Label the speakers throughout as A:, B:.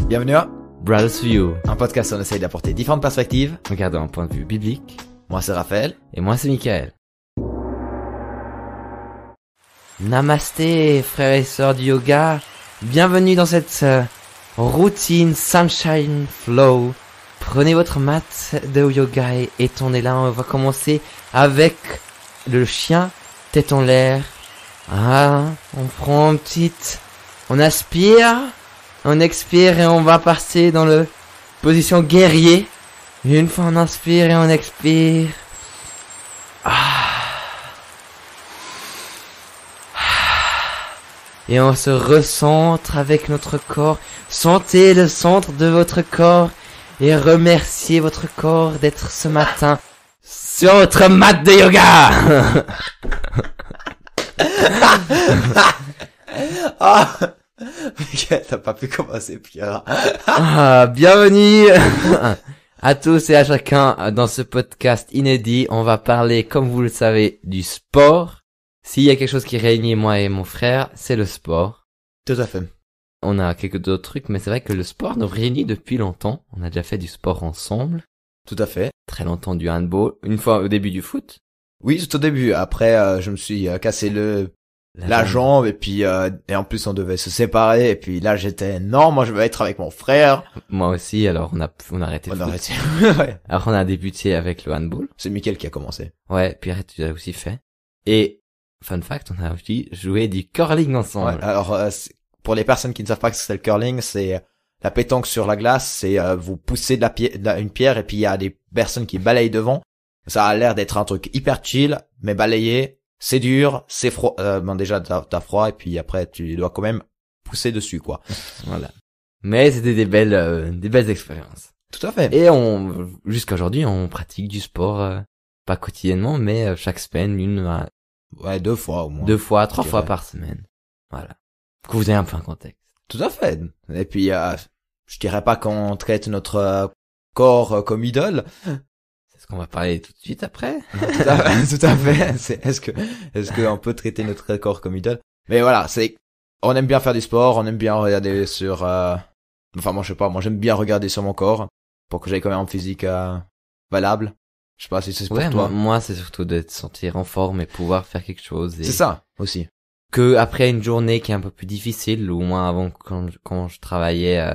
A: Bienvenue à
B: Brothers View,
A: un podcast où on essaye d'apporter différentes perspectives.
B: regardons un point de vue biblique.
A: Moi c'est Raphaël.
B: Et moi c'est Michael. Namasté frères et sœurs du yoga. Bienvenue dans cette routine Sunshine Flow. Prenez votre mat de yoga et tournez-la. On va commencer avec le chien tête en l'air. On prend une petite... On aspire, on expire et on va passer dans le position guerrier. Une fois on inspire et on expire. Et on se recentre avec notre corps. Sentez le centre de votre corps et remerciez votre corps d'être ce matin sur votre mat de yoga.
A: T'as pas pu commencer pire.
B: Bienvenue à tous et à chacun dans ce podcast inédit. On va parler, comme vous le savez, du sport. S'il y a quelque chose qui réunit moi et mon frère, c'est le sport.
A: Tout à fait.
B: On a quelques d'autres trucs, mais c'est vrai que le sport nous réunit depuis longtemps. On a déjà fait du sport ensemble.
A: Tout à fait.
B: Très longtemps du handball. Une fois au début du foot.
A: Oui, tout au début. Après, je me suis cassé la jambe et puis et en plus on devait se séparer et puis là j'étais non, moi je veux être avec mon frère.
B: Moi aussi, alors on a arrêté.
A: On a
B: le foot.
A: arrêté. Ouais.
B: Alors on a débuté avec le handball.
A: C'est Mickaël qui a commencé.
B: Ouais, puis arrête, tu l'as aussi fait. Et fun fact, on a aussi joué du curling ensemble.
A: Ouais, alors pour les personnes qui ne savent pas que c'est le curling, c'est la pétanque sur la glace, c'est vous poussez une pierre et puis il y a des personnes qui balayent devant. Ça a l'air d'être un truc hyper chill, mais balayer, c'est dur, c'est froid. Déjà t'as froid et puis après tu dois quand même pousser dessus quoi.
B: Voilà. Mais c'était des belles expériences.
A: Tout à fait.
B: Et jusqu'à aujourd'hui, on pratique du sport, pas quotidiennement, mais chaque semaine,
A: Ouais, 2 fois au moins.
B: 2 fois, 3
A: Je
B: fois
A: dirais.
B: par semaine. Voilà. Que vous ayez un peu un contexte.
A: Tout à fait. Et puis je dirais pas qu'on traite notre corps comme idole.
B: C'est ce qu'on va parler tout de suite après.
A: Tout à fait. Est-ce que on peut traiter notre corps comme idole? Mais voilà, on aime bien faire du sport, on aime bien regarder sur enfin moi je sais pas, moi j'aime bien regarder sur mon corps pour que j'aie quand même un physique valable. Je sais pas si c'est pour
B: Ouais,
A: toi.
B: moi c'est surtout de te sentir en forme et pouvoir faire quelque chose. Et
A: C'est ça aussi.
B: que après une journée qui est un peu plus difficile, ou moins avant quand je travaillais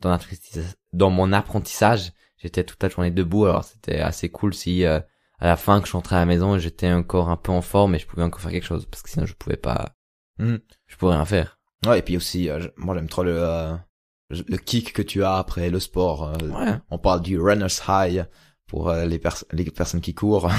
B: dans mon apprentissage, j'étais toute la journée debout, alors c'était assez cool si à la fin que je rentrais à la maison j'étais encore un peu en forme et je pouvais encore faire quelque chose, parce que sinon je pouvais pas, je pourrais rien faire.
A: Ouais, et puis aussi moi j'aime trop le kick que tu as après le sport.
B: Ouais.
A: On parle du runner's high pour les personnes qui courent.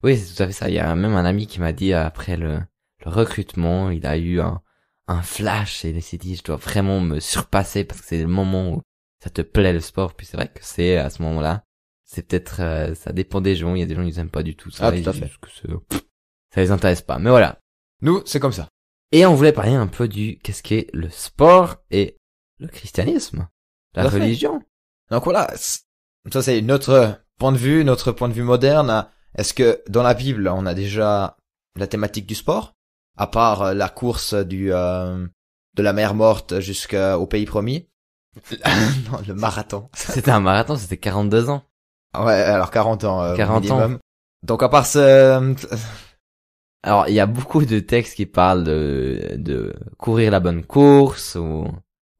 B: Oui, c'est tout à fait ça. Il y a même un ami qui m'a dit après le recrutement, il a eu un flash et il s'est dit je dois vraiment me surpasser parce que c'est le moment où ça te plaît le sport. Puis c'est vrai que c'est à ce moment-là, c'est peut-être ça dépend des gens. Il y a des gens qui aiment pas du tout ça.
A: Ah, tout à fait.
B: Ça les intéresse pas. Mais voilà.
A: Nous, c'est comme ça.
B: Et on voulait parler un peu du qu'est-ce qu'est le sport et le christianisme, la
A: Tout à fait.
B: religion.
A: Donc voilà, ça c'est notre point de vue moderne. Est-ce que dans la Bible, on a déjà la thématique du sport, à part la course de la mer morte jusqu'au pays promis? Non, le marathon.
B: C'était un marathon, c'était 42 ans.
A: Ouais, alors 40 ans
B: 40
A: minimum.
B: ans.
A: Donc à part
B: Alors, il y a beaucoup de textes qui parlent de courir la bonne course ou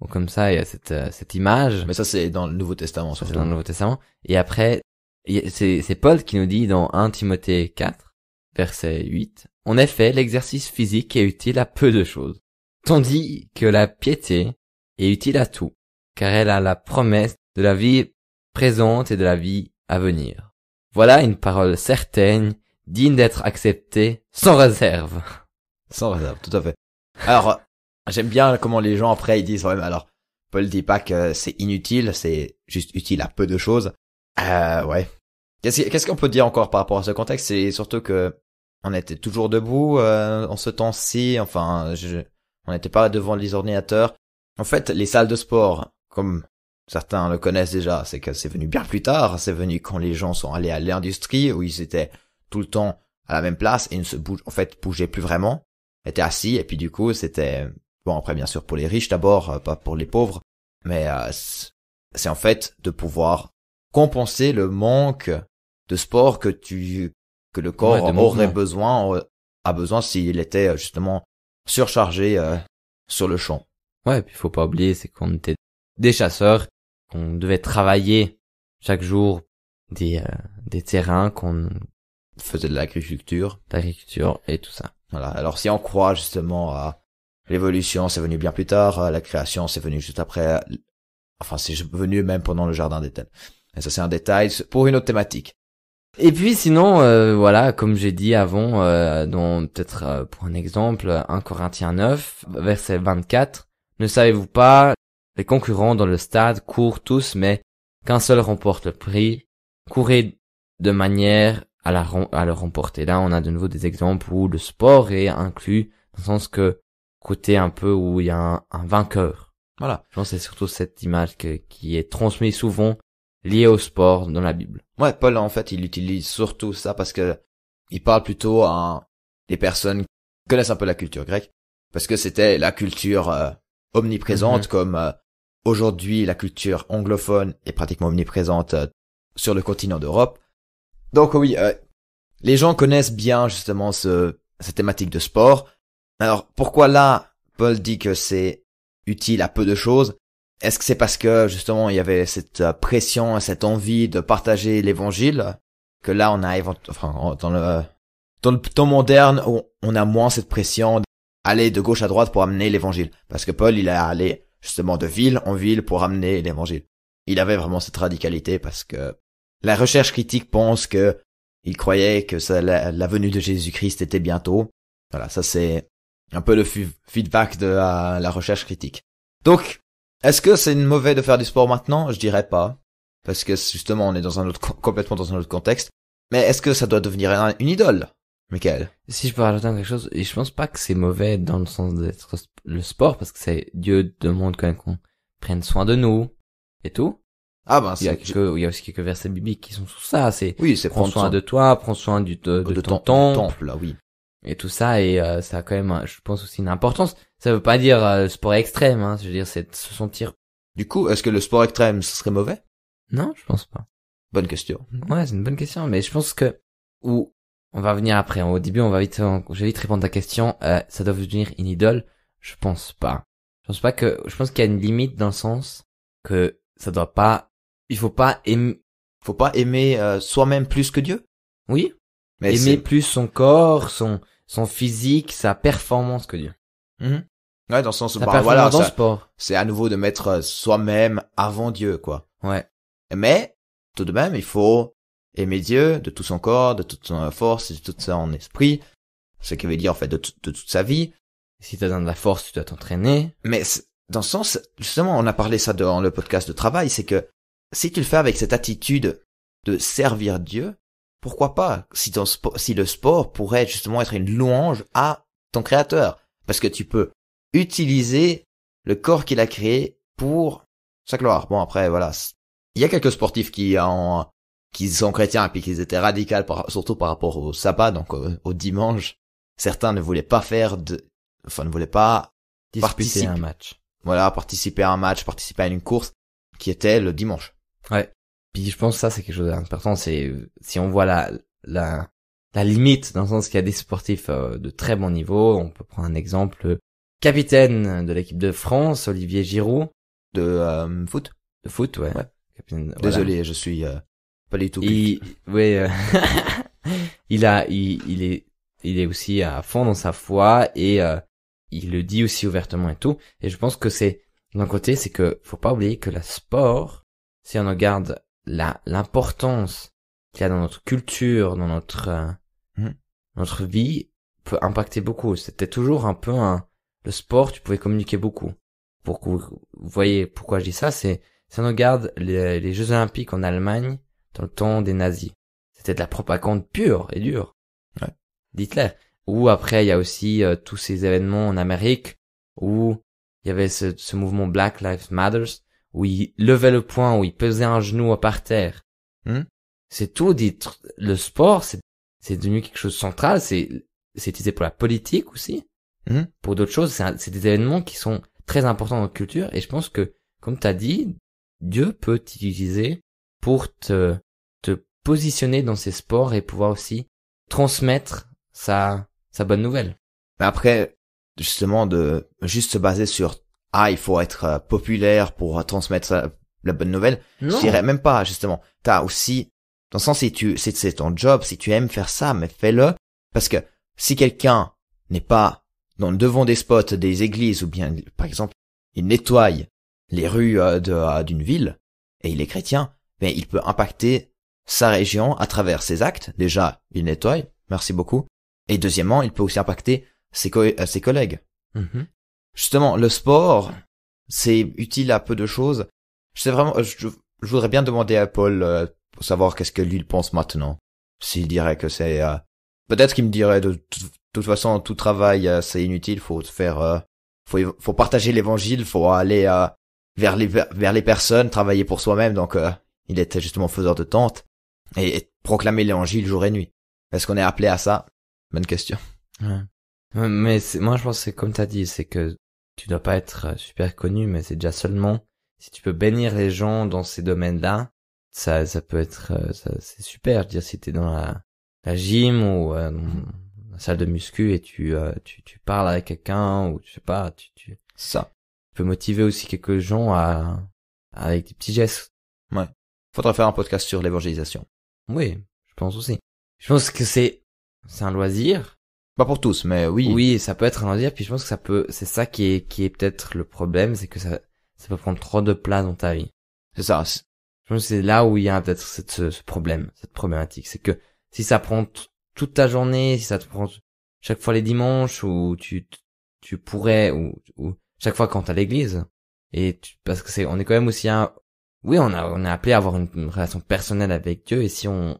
B: comme ça, il y a cette image.
A: mais ça c'est dans le Nouveau Testament
B: C'est
A: surtout.
B: dans le Nouveau Testament. Et après, c'est Paul qui nous dit dans 1 Timothée 4, verset 8, « En effet, l'exercice physique est utile à peu de choses, tandis que la piété est utile à tout, car elle a la promesse de la vie présente et de la vie à venir. Voilà une parole certaine, digne d'être acceptée sans réserve. »
A: Sans réserve, tout à fait. Alors, j'aime bien comment les gens après ils disent ouais, mais alors Paul dit pas que c'est inutile, c'est juste utile à peu de choses. Ouais. Qu'est-ce qu'on peut dire encore par rapport à ce contexte? C'est surtout que on était toujours debout en ce temps-ci. Enfin, on n'était pas devant les ordinateurs. En fait, les salles de sport, comme certains le connaissent déjà, c'est que c'est venu bien plus tard. C'est venu quand les gens sont allés à l'industrie où ils étaient tout le temps à la même place et ne bougeaient plus vraiment. Étaient assis et puis du coup c'était bon après bien sûr pour les riches d'abord, pas pour les pauvres. Mais c'est en fait de pouvoir compenser le manque de sport que le corps aurait besoin, a besoin s'il était justement surchargé sur le champ.
B: Ouais, puis faut pas oublier, c'est qu'on était des chasseurs, qu'on devait travailler chaque jour des terrains, qu'on
A: faisait de l'agriculture
B: et tout ça.
A: Voilà. Alors si on croit justement à l'évolution, c'est venu bien plus tard, la création c'est venu juste après, enfin c'est venu même pendant le jardin d'Éden. Et ça c'est un détail pour une autre thématique.
B: Et puis sinon, voilà, comme j'ai dit avant, peut-être pour un exemple, 1 Corinthiens 9, verset 24, ne savez-vous pas, les concurrents dans le stade courent tous, mais qu'un seul remporte le prix, courez de manière à le remporter. Là, on a de nouveau des exemples où le sport est inclus, dans le sens que côté un peu où il y a un vainqueur.
A: Voilà.
B: Je pense que c'est surtout cette image qui est transmise souvent liée au sport dans la Bible.
A: Ouais, Paul, en fait, il utilise surtout ça parce que il parle plutôt à des personnes qui connaissent un peu la culture grecque. Parce que c'était la culture omniprésente, comme aujourd'hui la culture anglophone est pratiquement omniprésente sur le continent d'Europe. Donc oui, les gens connaissent bien justement cette thématique de sport. Alors pourquoi là, Paul dit que c'est utile à peu de choses? Est-ce que c'est parce que justement il y avait cette pression, cette envie de partager l'évangile, que là on a dans le temps moderne on a moins cette pression d'aller de gauche à droite pour amener l'évangile, parce que Paul il est allé justement de ville en ville pour amener l'évangile. Il avait vraiment cette radicalité parce que la recherche critique pense que il croyait que la venue de Jésus-Christ était bientôt. Voilà, ça c'est un peu le feedback de la recherche critique. Donc est-ce que c'est mauvais de faire du sport maintenant? Je dirais pas. Parce que justement, on est complètement dans un autre contexte. Mais est-ce que ça doit devenir une idole? Michael?
B: Si je peux rajouter quelque chose, et je pense pas que c'est mauvais dans le sens d'être le sport, parce que Dieu demande quand même qu'on prenne soin de nous, et tout.
A: Ah ben,
B: il y a aussi quelques versets bibliques qui sont sur ça, c'est prends
A: prendre
B: soin de toi, prends soin de ton temple,
A: là, oui.
B: Et tout ça, et ça a quand même, je pense aussi une importance. Ça veut pas dire le sport extrême, hein. Je veux dire, c'est de se sentir.
A: Du coup, est-ce que le sport extrême, ce serait mauvais?
B: Non, je pense pas.
A: Bonne question.
B: Ouais, c'est une bonne question, mais je pense que on va venir après. Au début, je vais vite répondre à ta question. Ça doit devenir une idole? Je pense pas. Je pense qu'il y a une limite dans le sens que ça doit pas. Il faut pas
A: aimer soi-même plus que Dieu.
B: Oui.
A: Mais
B: aimer plus son corps, son physique, sa performance que Dieu.
A: Ouais, dans le sens où
B: dans le sport.
A: C'est à nouveau de mettre soi-même avant Dieu, quoi.
B: Ouais.
A: Mais tout de même, il faut aimer Dieu de tout son corps, de toute son force, de tout son esprit, ce qui veut dire en fait de toute sa vie.
B: Si t'as besoin de la force, tu dois t'entraîner.
A: Mais dans le sens, justement, on a parlé ça dans le podcast de travail, c'est que si tu le fais avec cette attitude de servir Dieu, pourquoi pas si le sport pourrait justement être une louange à ton créateur, parce que tu peux utiliser le corps qu'il a créé pour sa gloire. Bon, après voilà, il y a quelques sportifs qui sont chrétiens et puis qui étaient radicaux surtout par rapport au sabbat, donc au dimanche. Certains ne voulaient pas ne voulaient pas
B: disputer un match.
A: Voilà, participer à un match, participer à une course qui était le dimanche.
B: Ouais. Puis je pense que ça c'est quelque chose d'important, c'est si on voit la limite dans le sens qu'il y a des sportifs de très bon niveau, on peut prendre un exemple, capitaine de l'équipe de France, Olivier Giroud,
A: de foot.
B: De foot, ouais. Capitaine,
A: désolé, voilà. Je suis pas du tout. Il
B: est aussi à fond dans sa foi et il le dit aussi ouvertement et tout. Et je pense que c'est d'un côté, c'est que faut pas oublier que le sport, si on regarde l'importance qu'il y a dans notre culture, dans notre vie, peut impacter beaucoup. C'était toujours un peu le sport, tu pouvais communiquer beaucoup. Pour que vous voyez pourquoi je dis ça, c'est si on regarde les Jeux Olympiques en Allemagne dans le temps des nazis. C'était de la propagande pure et dure.
A: Ouais.
B: D'Hitler. Ou après, il y a aussi tous ces événements en Amérique où il y avait ce mouvement Black Lives Matter, où il levait le poing, où il pesait un genou par terre. C'est tout le sport, c'est devenu quelque chose de central, c'est utilisé pour la politique aussi. Pour d'autres choses, c'est des événements qui sont très importants dans notre culture, et je pense que comme t'as dit, Dieu peut t'utiliser pour te positionner dans ces sports et pouvoir aussi transmettre sa bonne nouvelle.
A: Mais après, justement, de juste se baser sur il faut être populaire pour transmettre la bonne nouvelle.
B: Non.
A: Je dirais même pas, justement. T'as aussi, dans le sens, si c'est ton job, si tu aimes faire ça, mais fais-le. Parce que si quelqu'un n'est pas dans le devant des spots des églises, ou bien, par exemple, il nettoie les rues d'une ville, et il est chrétien, ben, il peut impacter sa région à travers ses actes. Déjà, il nettoie, merci beaucoup. Et deuxièmement, il peut aussi impacter ses collègues.
B: Mhm.
A: Justement, le sport, c'est utile à peu de choses. Je voudrais bien demander à Paul pour savoir qu'est-ce que lui il pense maintenant. S'il dirait que c'est peut-être qu'il me dirait de toute façon tout travail c'est inutile, faut faire faut partager l'évangile, faut aller vers les personnes, travailler pour soi-même. Donc il était justement faiseur de tentes et proclamer l'évangile jour et nuit. Est-ce qu'on est appelé à ça? Bonne question.
B: Ouais. Mais moi je pense que c'est comme t'as dit, c'est que tu dois pas être super connu, mais c'est déjà seulement si tu peux bénir les gens dans ces domaines-là, ça peut être c'est super. Je veux dire, si t'es dans la gym ou dans la salle de muscu et tu parles avec quelqu'un ou je sais pas, tu
A: Ça.
B: peux motiver aussi quelques gens avec des petits gestes.
A: Ouais. Faudrait faire un podcast sur l'évangélisation.
B: Oui, je pense aussi. Je pense que c'est un loisir.
A: Pas pour tous, mais oui.
B: Oui, ça peut être un loisir, puis je pense que c'est ça qui est peut-être le problème, c'est que ça peut prendre trop de place dans ta vie.
A: C'est ça.
B: Je pense que c'est là où il y a peut-être ce problème, cette problématique. C'est que si ça prend toute ta journée, si ça te prend chaque fois les dimanches, ou tu pourrais, ou chaque fois quand t'es à l'église, parce que on est quand même aussi oui, on est appelé à avoir une relation personnelle avec Dieu, et si on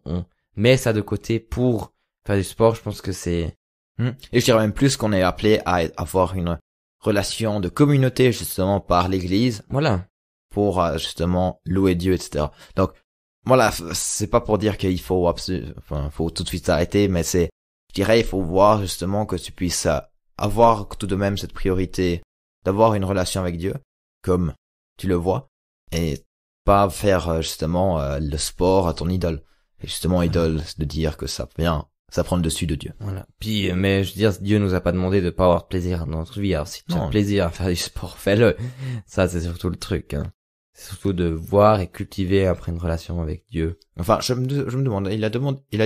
B: met ça de côté pour faire du sport, je pense que c'est...
A: Et je dirais même plus qu'on est appelé à avoir une relation de communauté, justement, par l'église.
B: Voilà.
A: Pour, justement, louer Dieu, etc. Donc, voilà, c'est pas pour dire qu'il faut faut tout de suite s'arrêter, mais je dirais, il faut voir, justement, que tu puisses avoir tout de même cette priorité d'avoir une relation avec Dieu, comme tu le vois, et pas faire, justement, le sport à ton idole. Et justement, idole, c'est de dire que ça prend le dessus de Dieu.
B: Voilà. Puis, mais je veux dire, Dieu nous a pas demandé de pas avoir de plaisir dans notre vie. Alors, si tu as plaisir à faire du sport, fais-le. Ça, c'est surtout le truc, hein. C'est surtout de voir et cultiver après une relation avec Dieu.
A: Enfin, je me demande, il a dit il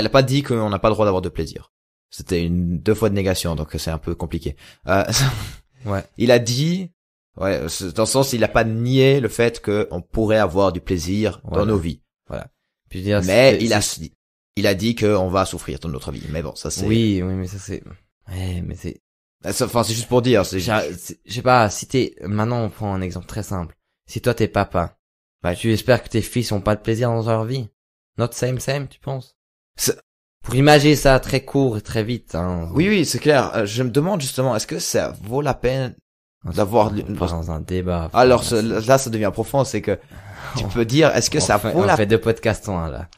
A: a pas dit qu'on n'a pas le droit d'avoir de plaisir. C'était 2 fois de négation, donc c'est un peu compliqué.
B: Ouais.
A: Il a dit, dans le sens, il a pas nié le fait qu'on pourrait avoir du plaisir dans nos vies. Voilà.
B: Puis dire,
A: mais il a dit qu'on va souffrir dans notre vie. Mais bon, ça c'est...
B: Oui, mais ça c'est... Ouais, mais c'est...
A: Enfin, c'est juste pour dire.
B: Je sais pas, maintenant on prend un exemple très simple. Si toi t'es papa, tu espères que tes fils ont pas de plaisir dans leur vie. Not same, tu penses? Pour imaginer ça très court et très vite, hein.
A: Oui, c'est clair. Je me demande justement, est-ce que ça vaut la peine d'avoir...
B: Dans un débat.
A: Alors, là, ça devient profond, c'est que tu peux dire, est-ce que ça vaut
B: on fait 2 podcasts en un, là.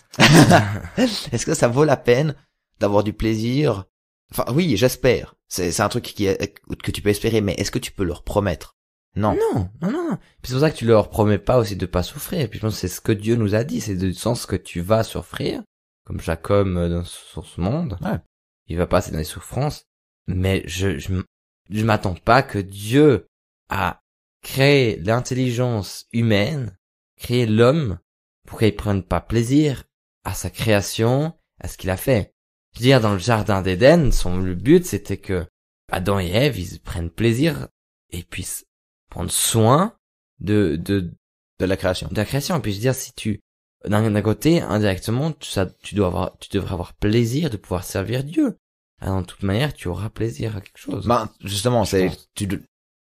A: Est-ce que ça vaut la peine d'avoir du plaisir? Enfin, oui, j'espère. C'est un truc que tu peux espérer, mais est-ce que tu peux leur promettre? Non.
B: Non. C'est pour ça que tu leur promets pas aussi de pas souffrir. Et puis je pense que c'est ce que Dieu nous a dit, c'est du sens que tu vas souffrir, comme Jacob sur ce monde.
A: Ouais.
B: Il va passer dans les souffrances, mais je m'attends pas que Dieu a créé l'intelligence humaine, créé l'homme, pour qu'il prenne pas plaisir à sa création, à ce qu'il a fait. Je veux dire, dans le jardin d'Éden, le but, c'était que Adam et Ève, ils prennent plaisir et puissent prendre soin de
A: la création.
B: De la création. Et puis, je veux dire, si d'un côté, indirectement, tu devrais avoir plaisir de pouvoir servir Dieu. Alors, de toute manière, tu auras plaisir à quelque chose.
A: Justement,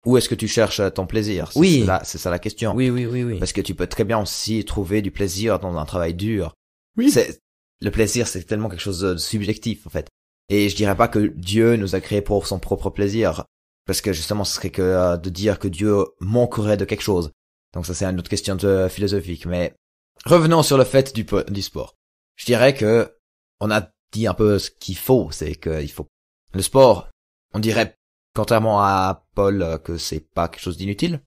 A: où est-ce que tu cherches ton plaisir?
B: Oui.
A: C'est ça la question.
B: Oui.
A: Parce que tu peux très bien aussi trouver du plaisir dans un travail dur.
B: Oui.
A: Le plaisir, c'est tellement quelque chose de subjectif, en fait. Et je dirais pas que Dieu nous a créés pour son propre plaisir. Parce que justement, ce serait que de dire que Dieu manquerait de quelque chose. Donc ça, c'est une autre question philosophique. Mais revenons sur le fait du sport. Je dirais que on a dit un peu ce qu'il faut. C'est qu'il faut... Le sport, on dirait, contrairement à Paul, que c'est pas quelque chose d'inutile.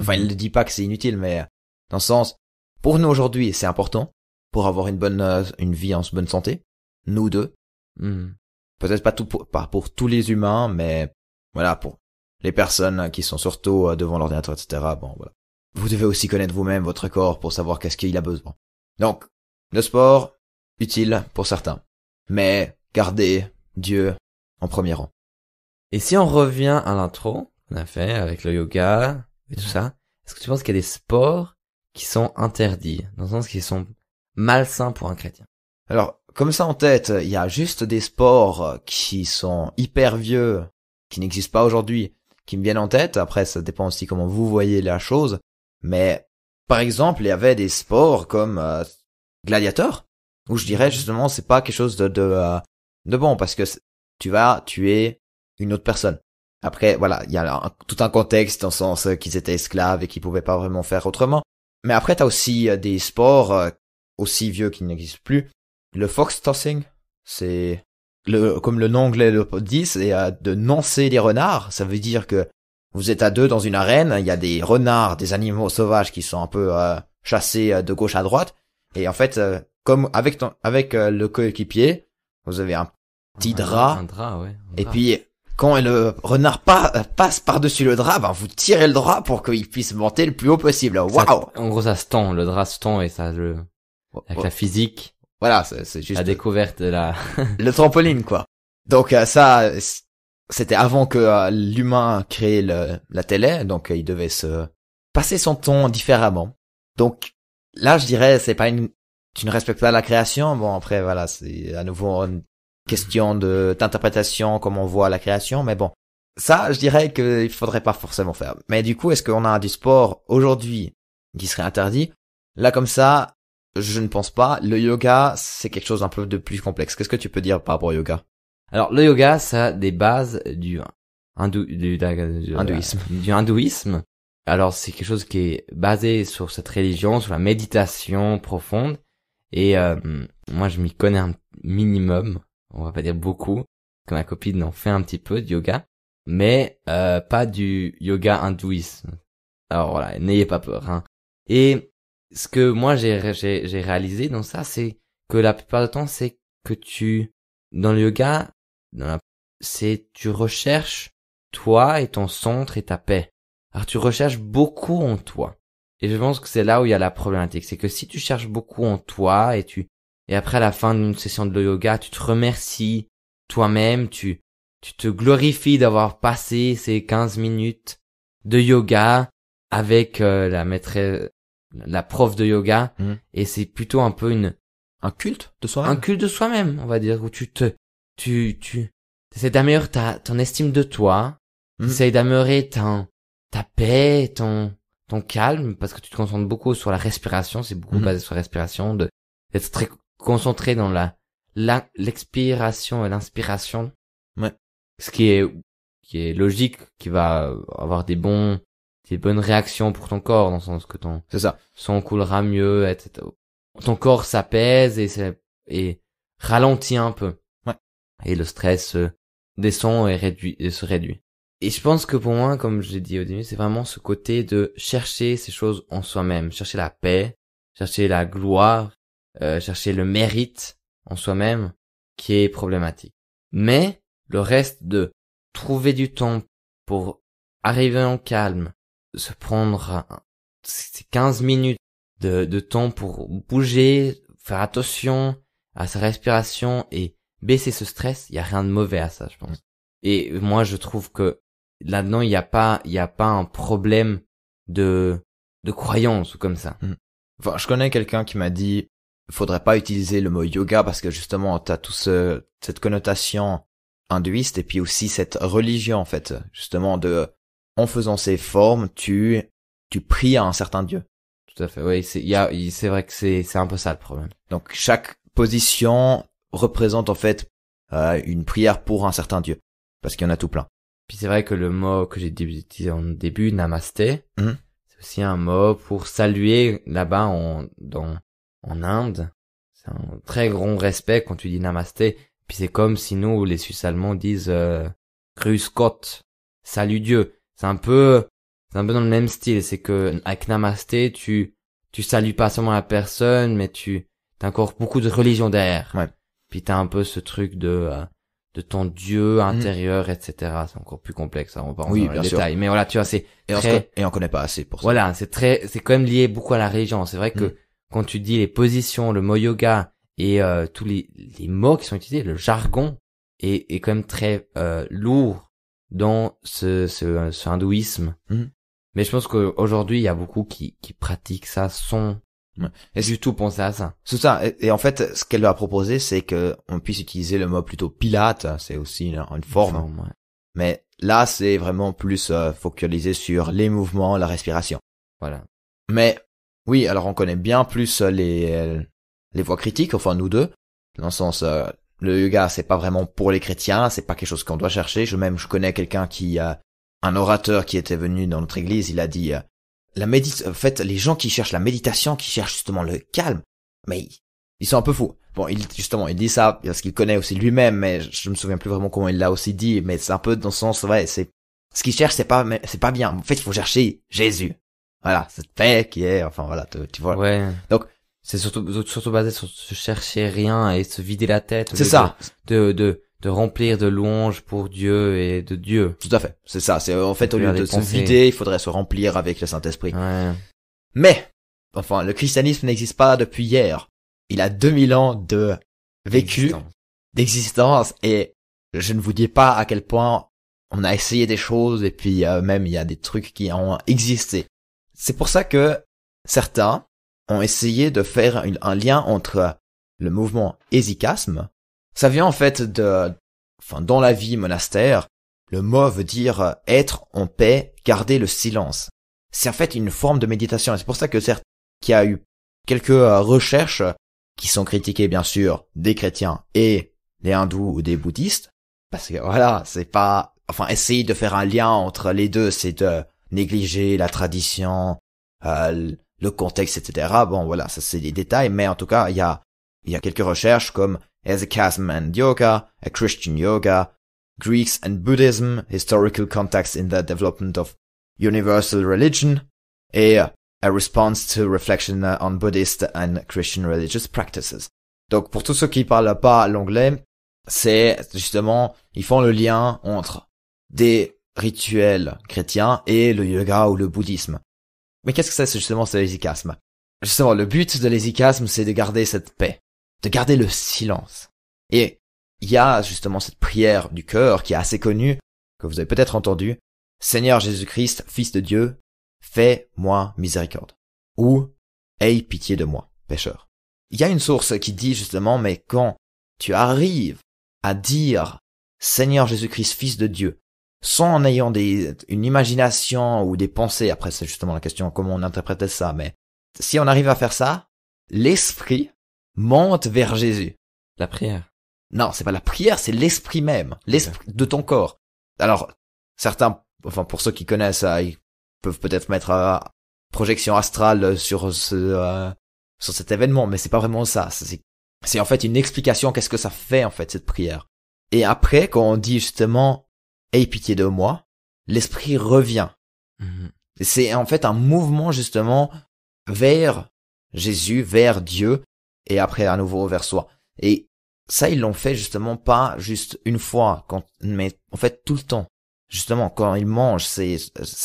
A: Enfin, il ne dit pas que c'est inutile, mais dans le sens, pour nous aujourd'hui, c'est important pour avoir une vie en bonne santé. Nous deux.
B: Mhm.
A: Peut-être pas pour tous les humains, mais voilà, pour les personnes qui sont surtout devant l'ordinateur, etc. Bon, voilà. Vous devez aussi connaître vous-même votre corps pour savoir qu'est-ce qu'il a besoin. Donc, le sport, utile pour certains. Mais gardez Dieu en premier rang.
B: Et si on revient à l'intro qu'on a fait avec le yoga et tout ça, est-ce que tu penses qu'il y a des sports qui sont interdits, dans le sens qu'ils sont malsains pour un chrétien?
A: Alors, comme ça en tête, il y a juste des sports qui sont hyper vieux, qui n'existent pas aujourd'hui, qui me viennent en tête. Après, ça dépend aussi comment vous voyez la chose. Mais, par exemple, il y avait des sports comme Gladiator, où je dirais justement, c'est pas quelque chose de bon, parce que tu vas tuer une autre personne. Après, voilà, il y a tout un contexte dans le sens qu'ils étaient esclaves et qu'ils pouvaient pas vraiment faire autrement. Mais après, t'as aussi des sports aussi vieux qui n'existent plus. Le fox tossing, c'est comme le nom anglais le dit, c'est de nancer des renards. Ça veut dire que vous êtes à deux dans une arène, il y a des renards, des animaux sauvages qui sont un peu chassés de gauche à droite. Et en fait, comme avec le coéquipier, vous avez un petit drap.
B: Un drap, ouais.
A: Et puis, quand le renard passe par-dessus le drap, ben, vous tirez le drap pour qu'il puisse monter le plus haut possible. Waouh!
B: En gros, ça se tend, le drap se tend et ça avec la physique.
A: Voilà, c'est juste
B: la découverte de la
A: le trampoline, quoi. Donc ça, c'était avant que l'humain crée la télé, donc il devait se passer son temps différemment. Donc là, je dirais, tu ne respectes pas la création. Bon, après, voilà, c'est à nouveau une question d'interprétation, comment on voit la création, mais bon. Ça, je dirais qu'il faudrait pas forcément faire. Mais du coup, est-ce qu'on a du sport aujourd'hui qui serait interdit? Là, comme ça, je ne pense pas. Le yoga, c'est quelque chose un peu de plus complexe. Qu'est-ce que tu peux dire par rapport au yoga?
B: Alors, le yoga, ça a des bases du
A: hindouisme.
B: Du hindouisme. Alors, c'est quelque chose qui est basé sur cette religion, sur la méditation profonde. Et moi, je m'y connais un minimum. On va pas dire beaucoup. Que ma copine en fait un petit peu de yoga. Mais pas du yoga hindouisme. Alors voilà, n'ayez pas peur. Hein. Et ce que moi j'ai réalisé dans ça, c'est que la plupart du temps, c'est que dans le yoga, tu recherches toi et ton centre et ta paix. Alors tu recherches beaucoup en toi. Et je pense que c'est là où il y a la problématique, c'est que si tu cherches beaucoup en toi et après à la fin d'une session de yoga, tu te remercies toi-même, tu te glorifies d'avoir passé ces 15 minutes de yoga avec la prof de yoga, et c'est plutôt un peu
A: un culte de soi-même.
B: Un culte de soi-même, on va dire, où tu essaies d'améliorer ton estime de toi, tu essaies d'améliorer ta paix, ton calme, parce que tu te concentres beaucoup sur la respiration, c'est beaucoup basé sur la respiration, d'être très concentré dans l'expiration et l'inspiration.
A: Ouais.
B: Ce qui est logique, qui va avoir des bonnes réactions pour ton corps, dans le sens que ton sang coulera mieux, etc. Ton corps s'apaise et ralentit un peu.
A: Ouais.
B: Et le stress descend et se réduit. Et je pense que pour moi, comme je l'ai dit au début, c'est vraiment ce côté de chercher ces choses en soi-même, chercher la paix, chercher la gloire, chercher le mérite en soi-même, qui est problématique. Mais le reste de trouver du temps pour arriver en calme, se prendre ces 15 minutes de temps pour bouger, faire attention à sa respiration et baisser ce stress, il y a rien de mauvais à ça, je pense. Et moi, je trouve que là-dedans, il y a pas un problème de croyance ou comme ça.
A: Enfin, je connais quelqu'un qui m'a dit, faudrait pas utiliser le mot yoga parce que justement, t'as cette connotation hindouiste et puis aussi cette religion, en fait. Justement, en faisant ces formes, tu pries à un certain dieu.
B: Tout à fait, oui, c'est vrai que c'est un peu ça le problème.
A: Donc, chaque position représente, en fait, une prière pour un certain dieu. Parce qu'il y en a tout plein.
B: Puis c'est vrai que le mot que j'ai utilisé en début, namasté, c'est aussi un mot pour saluer là-bas en Inde. C'est un très grand respect quand tu dis namasté. Puis c'est comme si nous, les Suisses allemands, disent Grüß Gott, salut Dieu. C'est un peu c'est un peu dans le même style. C'est que avec Namasté, tu salues pas seulement la personne, mais t'as encore beaucoup de religion derrière.
A: Ouais.
B: Puis t'as un peu ce truc de ton Dieu intérieur, etc. C'est encore plus complexe, ça, on va pas rentrer dans les détails. Mais voilà, tu vois, c'est
A: et on connaît pas assez pour ça.
B: Voilà, c'est quand même lié beaucoup à la religion. C'est vrai que quand tu dis les positions, le mot yoga et tous les mots qui sont utilisés, le jargon est quand même très lourd dans ce hindouisme. Mais je pense qu'aujourd'hui, il y a beaucoup qui pratiquent ça sans du tout penser à ça.
A: C'est ça. Et en fait, ce qu'elle a proposé, c'est que on puisse utiliser le mot plutôt pilate. C'est aussi une forme.
B: Ouais.
A: Mais là, c'est vraiment plus focalisé sur les mouvements, la respiration.
B: Voilà.
A: Mais oui, alors on connaît bien plus les voix critiques, enfin nous deux, dans le sens le yoga, c'est pas vraiment pour les chrétiens, c'est pas quelque chose qu'on doit chercher. Je connais quelqu'un un orateur qui était venu dans notre église, il a dit en fait, les gens qui cherchent la méditation, qui cherchent justement le calme, mais ils sont un peu fous. Bon, il dit ça parce qu'il connaît aussi lui-même, mais je me souviens plus vraiment comment il l'a aussi dit, mais c'est un peu dans le sens, ouais, c'est ce qu'il cherche, c'est pas bien. En fait, il faut chercher Jésus. Voilà, cette paix qui est, enfin voilà, tu vois.
B: Ouais.
A: Donc
B: c'est surtout basé sur se chercher rien et se vider la tête.
A: C'est ça.
B: De remplir de louanges pour Dieu et de Dieu.
A: Tout à fait. C'est ça. C'est en fait au lieu de se vider, il faudrait se remplir avec le Saint-Esprit.
B: Ouais.
A: Mais enfin, le christianisme n'existe pas depuis hier. Il a 2000 ans de vécu, d'existence, et je ne vous dis pas à quel point on a essayé des choses et puis même il y a des trucs qui ont existé. C'est pour ça que certains ont essayé de faire un lien entre le mouvement hésychasme. Ça vient en fait dans la vie monastère, le mot veut dire être en paix, garder le silence. C'est en fait une forme de méditation et c'est pour ça que certes, qu'il y a eu quelques recherches qui sont critiquées bien sûr des chrétiens et des hindous ou des bouddhistes, parce que voilà, c'est pas, essayer de faire un lien entre les deux, c'est de négliger la tradition, le contexte, etc. Bon voilà, ça c'est des détails, mais en tout cas, il y a quelques recherches comme Hesychasm and Yoga, a Christian Yoga, Greeks and Buddhism, Historical Context in the Development of Universal Religion, et A Response to Reflection on Buddhist and Christian Religious Practices. Donc pour tous ceux qui parlent pas l'anglais, c'est justement, ils font le lien entre des rituels chrétiens et le yoga ou le bouddhisme. Mais qu'est-ce que c'est justement ce hésychasme? Justement, le but de l'hésychasme, c'est de garder cette paix, de garder le silence. Et il y a justement cette prière du cœur qui est assez connue, que vous avez peut-être entendu. Seigneur Jésus-Christ, Fils de Dieu, fais-moi miséricorde. Ou, aie pitié de moi, pécheur. Il y a une source qui dit justement, mais quand tu arrives à dire Seigneur Jésus-Christ, Fils de Dieu, sans en ayant une imagination ou des pensées, après c'est justement la question comment on interprète ça, mais si on arrive à faire ça, l'esprit monte vers Jésus.
B: La prière.
A: Non, c'est pas la prière, c'est l'esprit même, l'esprit de ton corps. Alors, certains, pour ceux qui connaissent, ils peuvent peut-être mettre projection astrale sur cet événement, mais c'est pas vraiment ça. C'est en fait une explication qu'est-ce que ça fait en fait cette prière. Et après, quand on dit justement aie pitié de moi, l'esprit revient. C'est en fait un mouvement justement vers Jésus, vers Dieu, et après à nouveau vers soi. Et ça, ils l'ont fait justement pas juste une fois, mais en fait tout le temps. Justement, quand ils mangent, c'est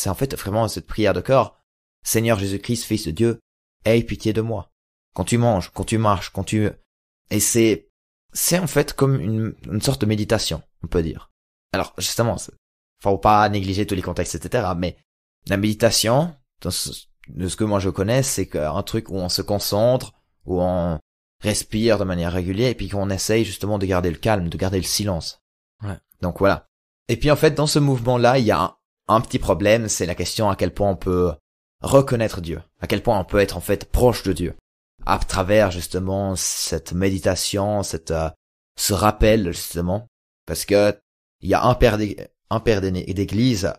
A: en fait vraiment cette prière de cœur. Seigneur Jésus-Christ, Fils de Dieu, aie pitié de moi. Quand tu manges, quand tu marches, et c'est en fait comme une sorte de méditation, on peut dire. Alors, justement, faut pas négliger tous les contextes, etc. Mais la méditation, de ce que moi je connais, c'est un truc où on se concentre, où on respire de manière régulière, et puis qu'on essaye justement de garder le calme, de garder le silence.
B: Ouais.
A: Donc voilà. Et puis en fait, dans ce mouvement-là, il y a un petit problème, c'est la question à quel point on peut reconnaître Dieu, à quel point on peut être en fait proche de Dieu, à travers justement cette méditation, ce rappel justement, parce que il y a un père d'église,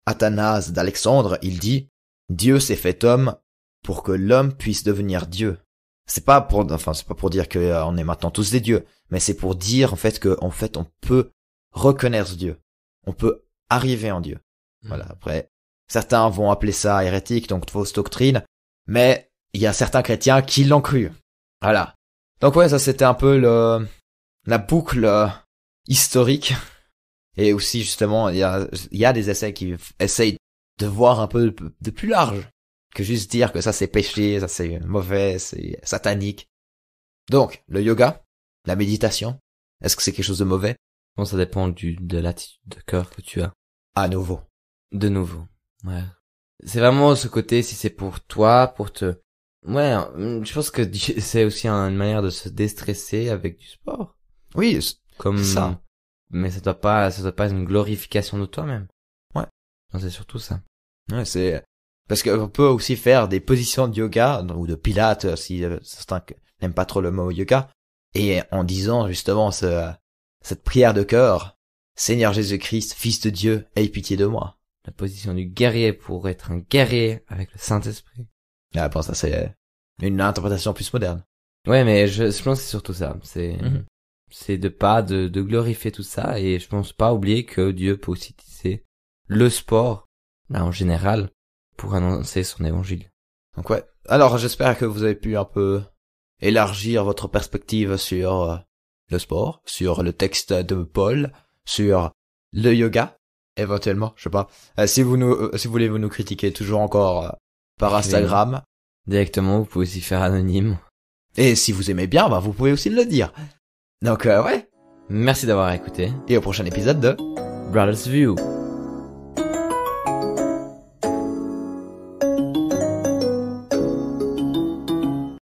A: Athanase d'Alexandre, il dit Dieu s'est fait homme pour que l'homme puisse devenir Dieu. C'est pas pour dire que on est maintenant tous des dieux, mais c'est pour dire en fait que en fait on peut reconnaître Dieu. On peut arriver en Dieu. Voilà, après Certains vont appeler ça hérétique, donc fausse doctrine, mais il y a certains chrétiens qui l'ont cru. Voilà. Donc ouais, ça c'était un peu la boucle historique. Et aussi justement, il y a des essais qui essayent de voir un peu de plus large que juste dire que ça c'est péché, ça c'est mauvais, c'est satanique. Donc, le yoga, la méditation, est-ce que c'est quelque chose de mauvais?
B: Bon, ça dépend de l'attitude de cœur que tu as.
A: À nouveau.
B: De nouveau. Ouais. C'est vraiment ce côté, si c'est pour toi, pour te... Ouais, je pense que c'est aussi une manière de se déstresser avec du sport.
A: Oui,
B: Comme
A: ça.
B: Mais ça doit pas être une glorification de toi-même.
A: Ouais.
B: Non, c'est surtout ça.
A: Ouais, c'est parce qu'on peut aussi faire des positions de yoga ou de pilates si certains n'aiment pas trop le mot yoga, et en disant justement cette prière de cœur: Seigneur Jésus-Christ, Fils de Dieu, aie pitié de moi.
B: La position du guerrier pour être un guerrier avec le Saint-Esprit.
A: Ah bon, ça c'est une interprétation plus moderne.
B: Ouais, mais je pense que c'est surtout ça.
A: Mhm.
B: C'est de glorifier tout ça, et je pense pas oublier que Dieu peut aussi utiliser le sport, là, en général, pour annoncer son évangile.
A: Donc ouais. Alors j'espère que vous avez pu un peu élargir votre perspective sur le sport, sur le texte de Paul, sur le yoga, éventuellement, je sais pas. Si vous voulez nous critiquer toujours encore par Instagram.
B: Directement, vous pouvez aussi faire anonyme.
A: Et si vous aimez bien, bah vous pouvez aussi le dire. Donc ouais.
B: Merci d'avoir écouté
A: Et au prochain épisode de
B: Brothers View.